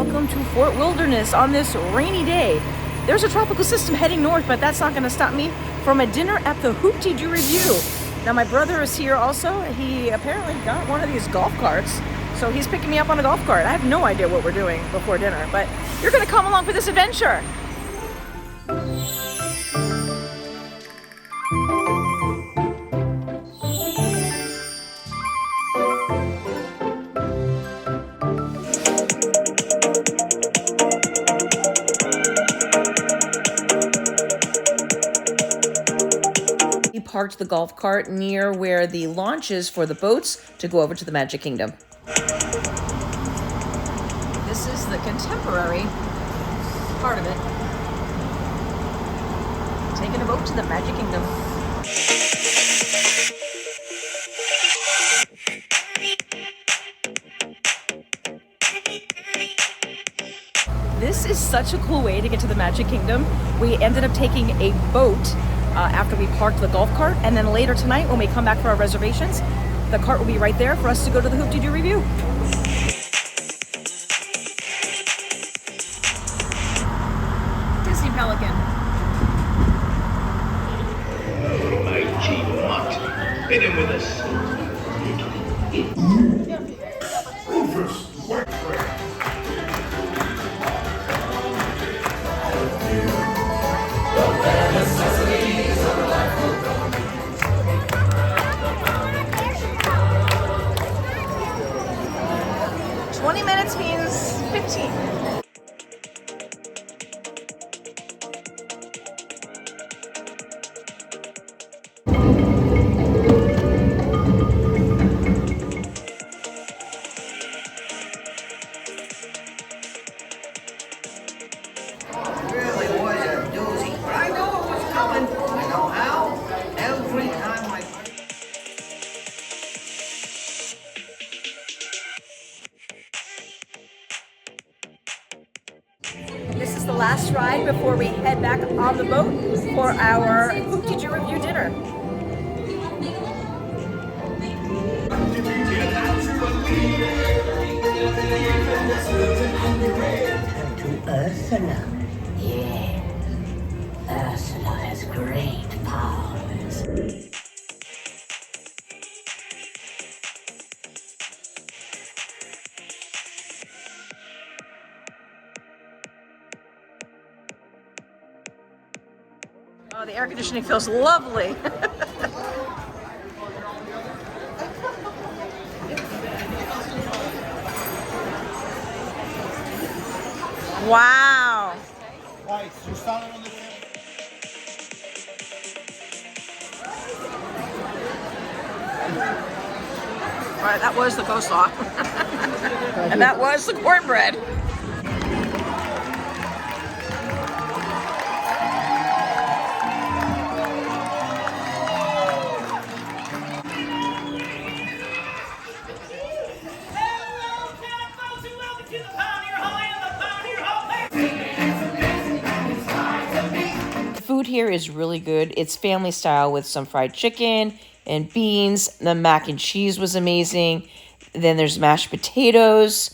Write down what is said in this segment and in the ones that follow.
welcome to Fort Wilderness on this rainy day. There's a tropical system heading north, but that's not going to stop me from a dinner at the Whoop-De-Doo Revue. Now my brother is here also. He apparently got one of these golf carts, so he's picking me up on a golf cart. I have no idea what we're doing before dinner, but you're going to come along for this adventure. Parked the golf cart near where the launch is for the boats to go over to the Magic Kingdom. This is the contemporary part of it. Taking a boat to the Magic Kingdom. This is such a cool way to get to the Magic Kingdom. We ended up taking a boat after we parked the golf cart, and then later tonight when we come back for our reservations, the cart will be right there for us to go to the Whoop-De-Doo Revue. Disney Pelican. My cheap mutt. Hit him with us. Rufus, work for it. 20 minutes means 15. Really was a doozy, but I know it was coming. I know how. Every time I... This is the last ride before we head back on the boat for our Whoop-De-Doo Revue dinner. To Ursula. Yeah. Ursula has great powers. Oh, the air conditioning feels lovely. Wow. Lights, you're standing on the ship. All right, that was the coleslaw. And that was the cornbread. Food here is really good. It's family style with some fried chicken and beans. The mac and cheese was amazing. Then there's mashed potatoes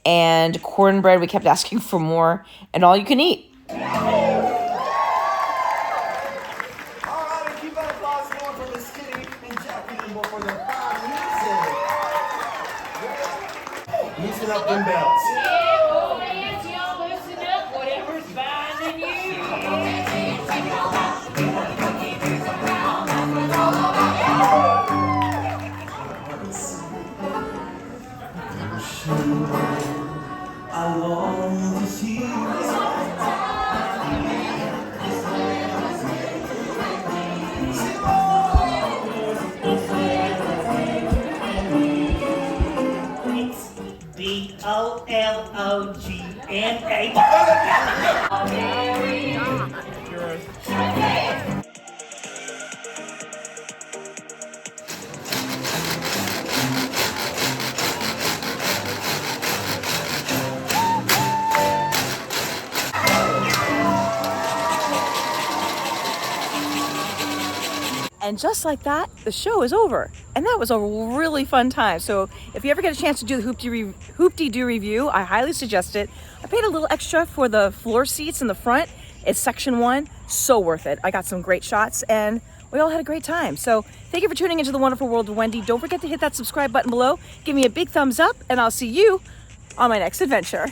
and cornbread. We kept asking for more, and all you can eat. All right, keep that applause going for Miss Kitty and Jackie for their fine music. Loosen up them belts. I long to see you. B-O-L-O-G-N-A. And just like that, the show is over. And that was a really fun time. So if you ever get a chance to do the Hoop-Dee-Doo review, I highly suggest it. I paid a little extra for the floor seats in the front. It's section 1, so worth it. I got some great shots and we all had a great time. So thank you for tuning into The Wonderful World of Wendy. Don't forget to hit that subscribe button below. Give me a big thumbs up and I'll see you on my next adventure.